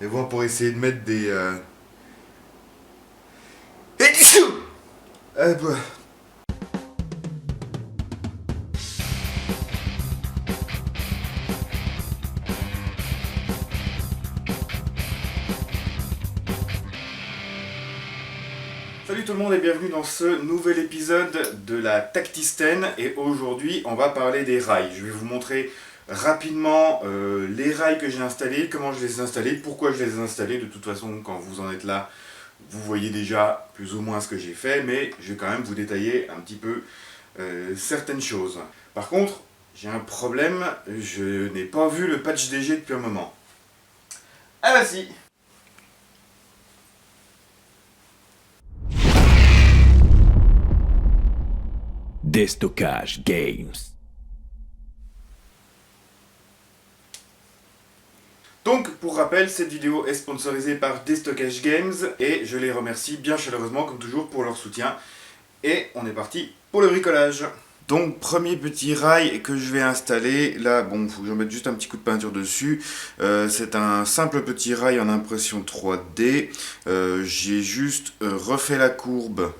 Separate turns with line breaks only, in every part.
et voir pour essayer de mettre des... Bah. Salut tout le monde et bienvenue dans ce nouvel épisode de la Tactistène, et aujourd'hui on va parler des rails. Je vais vous montrer rapidement les rails que j'ai installés, comment je les ai installés, pourquoi je les ai installés. De toute façon, quand vous en êtes là, vous voyez déjà plus ou moins ce que j'ai fait, mais je vais quand même vous détailler un petit peu certaines choses. Par contre, j'ai un problème, je n'ai pas vu le patch DG depuis un moment. Ah bah si!
Destockage Games.
Donc, pour rappel, cette vidéo est sponsorisée par Destockage Games et je les remercie bien chaleureusement, comme toujours, pour leur soutien. Et on est parti pour le bricolage. Donc, premier petit rail que je vais installer. Là, bon, il faut que je mette juste un petit coup de peinture dessus. C'est un simple petit rail en impression 3D. J'ai juste refait la courbe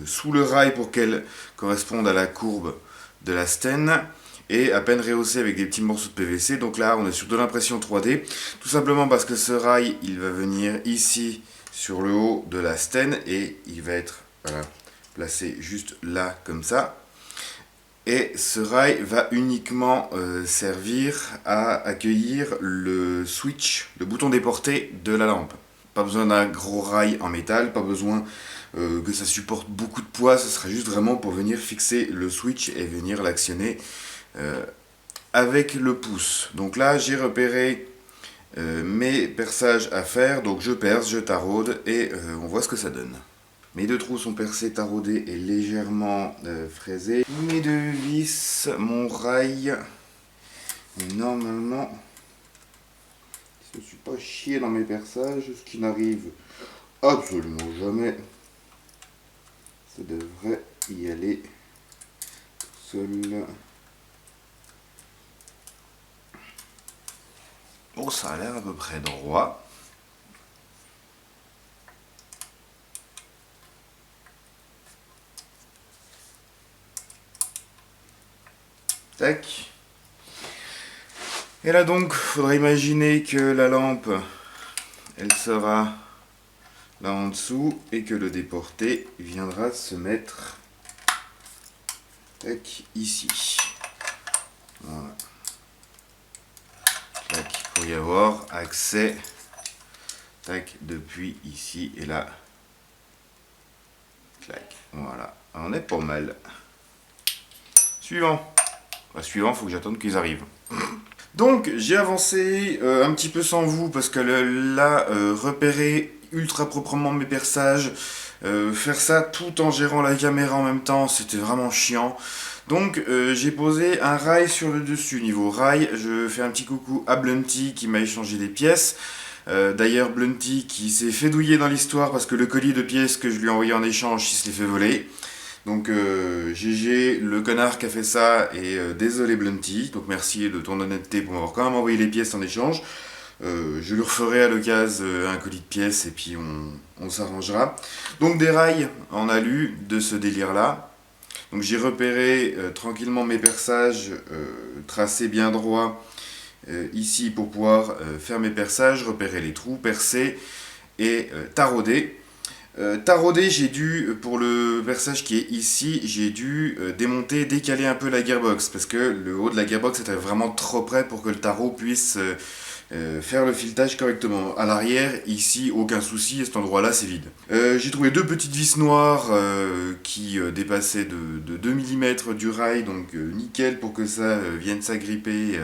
sous le rail pour qu'elle corresponde à la courbe de la stène, et à peine rehaussé avec des petits morceaux de PVC. Donc là on est sur de l'impression 3D, tout simplement parce que ce rail il va venir ici sur le haut de la stène et il va être placé juste là comme ça, et ce rail va uniquement servir à accueillir le switch, le bouton déporté de la lampe. Pas besoin d'un gros rail en métal, pas besoin que ça supporte beaucoup de poids, ce sera juste vraiment pour venir fixer le switch et venir l'actionner avec le pouce. Donc là j'ai repéré mes perçages à faire, donc je perce, je taraude et on voit ce que ça donne. Mes deux trous sont percés, taraudés et légèrement fraisés. Mes deux vis, mon rail, et normalement je ne suis pas chié dans mes perçages, ce qui n'arrive absolument jamais. Ça devrait y aller tout seul. Bon, ça a l'air à peu près droit. Tac. Et là donc, faudra imaginer que la lampe, elle sera là en dessous et que le déporté viendra se mettre tac, ici. Voilà. Tac, pour y avoir accès tac, depuis ici et là. Clac. Voilà. On est pas mal. Suivant. Suivant, faut que j'attende qu'ils arrivent. Donc j'ai avancé un petit peu sans vous parce que là, repérer ultra proprement mes perçages, faire ça tout en gérant la caméra en même temps, c'était vraiment chiant. Donc j'ai posé un rail sur le dessus. Niveau rail, je fais un petit coucou à Blunty qui m'a échangé des pièces. D'ailleurs Blunty qui s'est fait douiller dans l'histoire parce que le colis de pièces que je lui ai envoyé en échange, il se l'est fait voler. Donc GG, le connard qui a fait ça, et désolé Blunty, donc merci de ton honnêteté pour m'avoir quand même envoyé les pièces en échange. Je lui referai à l'occasion un colis de pièces et puis on s'arrangera. Donc des rails en alu de ce délire là. Donc j'ai repéré tranquillement mes perçages, tracés bien droits ici pour pouvoir faire mes perçages, repérer les trous, percer et tarauder. Taraudé, j'ai dû, pour le perçage qui est ici, j'ai dû démonter, décaler un peu la gearbox parce que le haut de la gearbox était vraiment trop près pour que le tarot puisse faire le filetage correctement. À l'arrière, ici, aucun souci, à cet endroit-là, c'est vide. J'ai trouvé deux petites vis noires qui dépassaient de 2 mm du rail, donc nickel pour que ça vienne s'agripper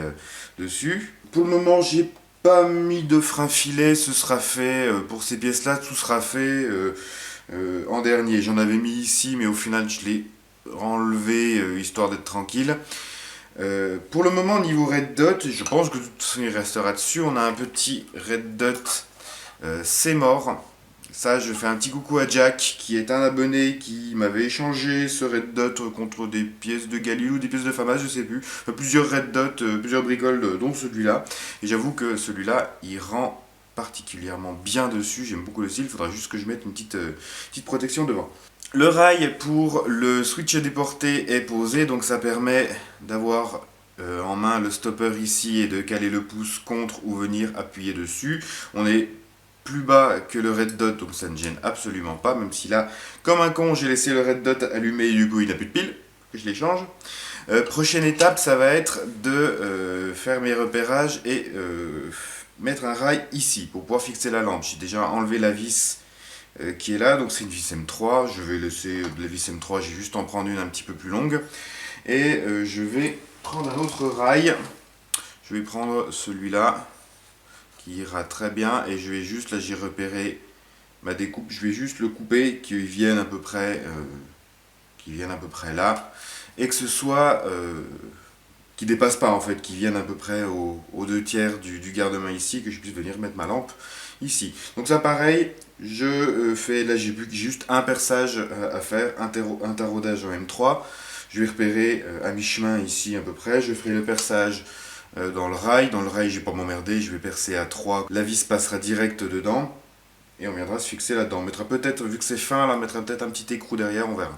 dessus. Pour le moment, j'ai pas mis de frein filet, ce sera fait pour ces pièces là, tout sera fait en dernier. J'en avais mis ici mais au final je l'ai enlevé histoire d'être tranquille. Pour le moment niveau red dot, je pense que de toute façon il restera dessus, on a un petit red dot, c'est mort. Ça, je fais un petit coucou à Jack, qui est un abonné qui m'avait échangé ce red dot contre des pièces de Galil ou des pièces de Famas, je sais plus. Plusieurs red dots, plusieurs bricoles, dont celui-là. Et j'avoue que celui-là, il rend particulièrement bien dessus. J'aime beaucoup le style, il faudra juste que je mette une petite protection devant. Le rail pour le switch déporté est posé, donc ça permet d'avoir en main le stopper ici et de caler le pouce contre ou venir appuyer dessus. On est plus bas que le red dot, donc ça ne gêne absolument pas, même si là, comme un con, j'ai laissé le red dot allumé et du coup il n'a plus de pile, que je l'échange. Prochaine étape, ça va être de faire mes repérages et mettre un rail ici pour pouvoir fixer la lampe. J'ai déjà enlevé la vis qui est là, donc c'est une vis M3. Je vais laisser de la vis M3, j'ai juste en prendre une un petit peu plus longue. Et je vais prendre un autre rail. Je vais prendre celui-là qui ira très bien et je vais juste, là j'ai repéré ma découpe, je vais juste le couper, qu'il vienne à peu près là et que ce soit qui dépasse pas en fait, qui vienne à peu près aux 2/3 du garde-main ici, que je puisse venir mettre ma lampe ici. Donc ça pareil, je fais, là j'ai plus que juste un perçage à faire, un taraudage en M3. Je vais repérer à mi-chemin ici à peu près, je ferai le perçage dans le rail je vais pas m'emmerder, je vais percer à 3, la vis passera direct dedans et on viendra se fixer là-dedans. On mettra peut-être, vu que c'est fin là, on mettra peut-être un petit écrou derrière, on verra.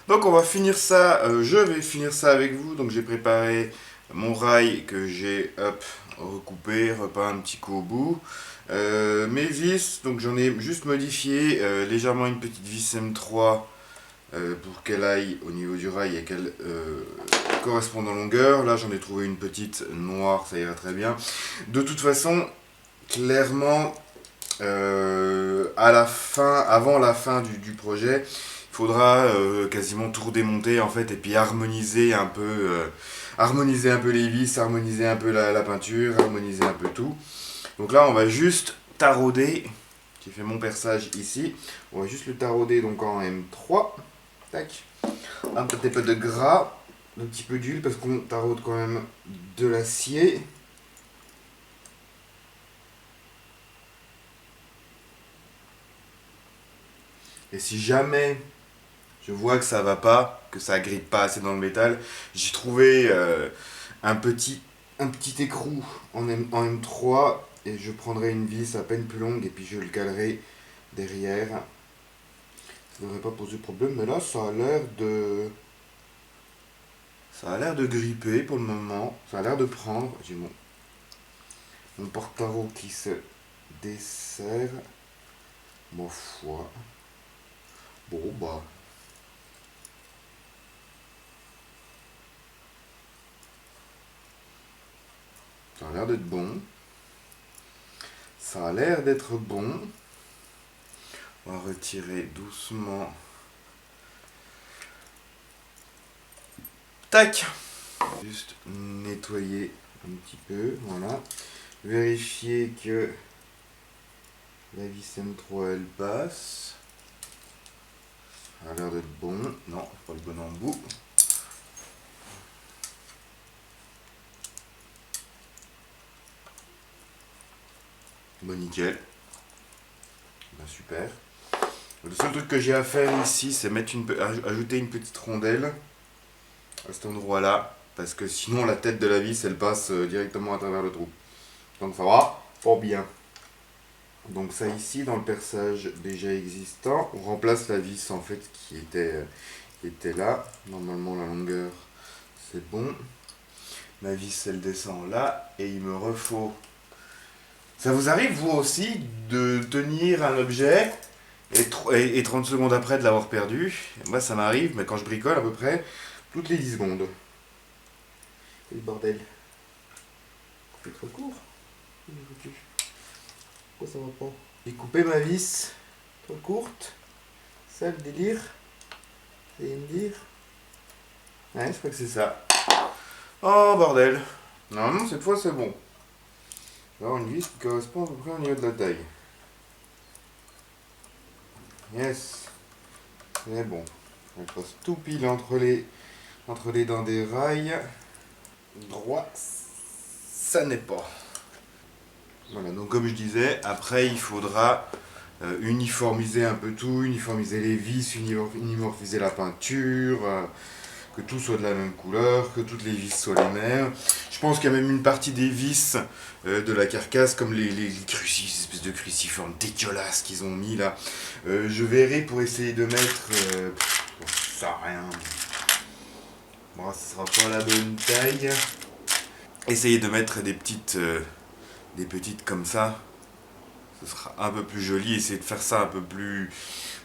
Donc on va finir ça, je vais finir ça avec vous. Donc j'ai préparé mon rail que j'ai recoupé, repeint un petit coup au bout. Mes vis, donc j'en ai juste modifié légèrement une petite vis M3 pour qu'elle aille au niveau du rail et qu'elle corresponde en longueur. Là j'en ai trouvé une petite noire, ça ira très bien. De toute façon, clairement, à la fin, avant la fin du projet, il faudra quasiment tout redémonter en fait et puis harmoniser un peu les vis, harmoniser un peu la peinture, harmoniser un peu tout. Donc là on va juste tarauder, j'ai fait mon perçage ici, on va juste le tarauder donc en M3, tac, un petit peu de gras, un petit peu d'huile parce qu'on taraude quand même de l'acier. Et si jamais je vois que ça va pas, que ça grippe pas assez dans le métal, j'ai trouvé un petit écrou en M3 et je prendrai une vis à peine plus longue et puis je le calerai derrière. Ça devrait pas poser problème, mais là ça a l'air de gripper pour le moment, ça a l'air de prendre. J'ai mon porte-tarot qui se dessert. Ma foi. Bon bah. Ça a l'air d'être bon. Ça a l'air d'être bon. On va retirer doucement. Tac! Juste nettoyer un petit peu. Voilà. Vérifier que la vis M3 elle passe. Ça a l'air d'être bon. Non, pas le bon embout. Bon, nickel. Ben, super. Le seul truc que j'ai à faire ici, c'est ajouter une petite rondelle à cet endroit-là, parce que sinon la tête de la vis, elle passe directement à travers le trou. Donc ça va, fort bien. Donc ça ici, dans le perçage déjà existant, on remplace la vis en fait qui était là. Normalement la longueur, c'est bon. Ma vis, elle descend là, et il me refaut. Ça vous arrive, vous aussi, de tenir un objet et 30 secondes après de l'avoir perdu? Moi, ça m'arrive, mais quand je bricole, à peu près toutes les 10 secondes. Et le bordel. C'est trop court. Pourquoi ça va pas? J'ai coupé ma vis trop courte. Ça, le délire? Vous allez me dire? Ouais, je crois que c'est ça. Oh, bordel. Normalement, cette fois, c'est bon. Je vais avoir une vis qui correspond à peu près au niveau de la taille. Yes. C'est bon. Elle passe tout pile entre les dents des rails. Droit, ça n'est pas. Voilà, donc comme je disais, après il faudra uniformiser un peu tout, uniformiser les vis, uniformiser la peinture, que tout soit de la même couleur, que toutes les vis soient les mêmes. Je pense qu'il y a même une partie des vis de la carcasse, comme les espèces de cruciformes dégueulasses qu'ils ont mis là. Je verrai pour essayer de mettre... ça rien. Bon, ce sera pas la bonne taille. Essayer de mettre des petites comme ça. Ce sera un peu plus joli. Essayer de faire ça un peu plus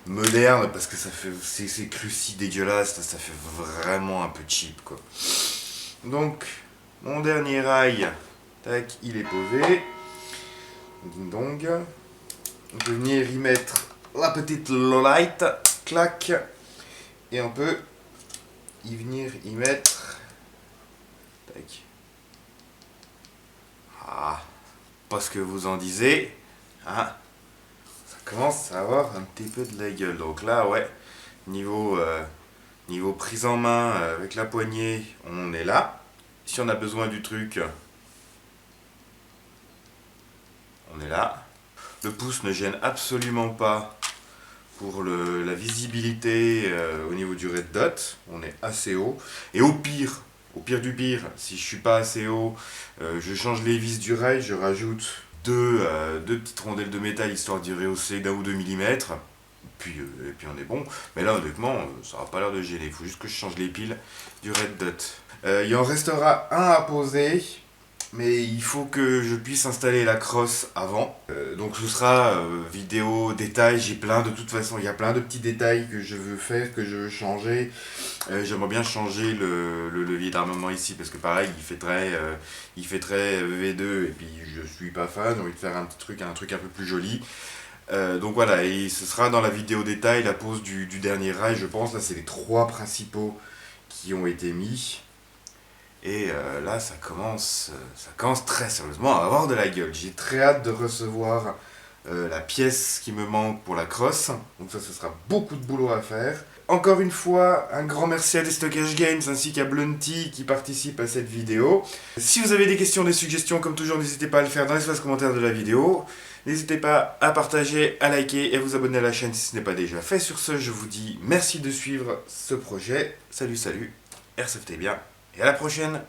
moderne parce que ça fait ces crucis dégueulasses, ça fait vraiment un peu cheap quoi. Donc mon dernier rail, tac, il est posé. Ding dong. On peut venir y mettre la petite lowlight, clac, et on peut y venir y mettre, tac. Ah, pas ce que vous en disiez, hein. Commence à avoir un petit peu de la gueule. Donc là, ouais, niveau prise en main avec la poignée, on est là. Si on a besoin du truc, on est là. Le pouce ne gêne absolument pas pour la visibilité au niveau du red dot. On est assez haut. Et au pire du pire, si je suis pas assez haut, je change les vis du rail, je rajoute deux petites rondelles de métal histoire d'y rehausser d'1 ou 2 mm. Et puis on est bon. Mais là honnêtement, ça n'a pas l'air de gêner. Il faut juste que je change les piles du red dot. Il en restera un à poser. Mais il faut que je puisse installer la crosse avant. Donc ce sera vidéo, détails, de toute façon, il y a plein de petits détails que je veux faire, que je veux changer. J'aimerais bien changer le levier d'armement ici, parce que pareil, il fait très V2, et puis je suis pas fan, j'ai envie de faire un truc un peu plus joli. Donc voilà, et ce sera dans la vidéo détail, la pose du dernier rail, je pense. Là, c'est les 3 principaux qui ont été mis. Et là, ça commence très sérieusement à avoir de la gueule. J'ai très hâte de recevoir la pièce qui me manque pour la crosse. Donc ça, ce sera beaucoup de boulot à faire. Encore une fois, un grand merci à Destockage Games ainsi qu'à Blunty qui participent à cette vidéo. Si vous avez des questions, des suggestions, comme toujours, n'hésitez pas à le faire dans l'espace commentaire de la vidéo. N'hésitez pas à partager, à liker et à vous abonner à la chaîne si ce n'est pas déjà fait. Sur ce, je vous dis merci de suivre ce projet. Salut, salut, RCFT bien. Et à la prochaine!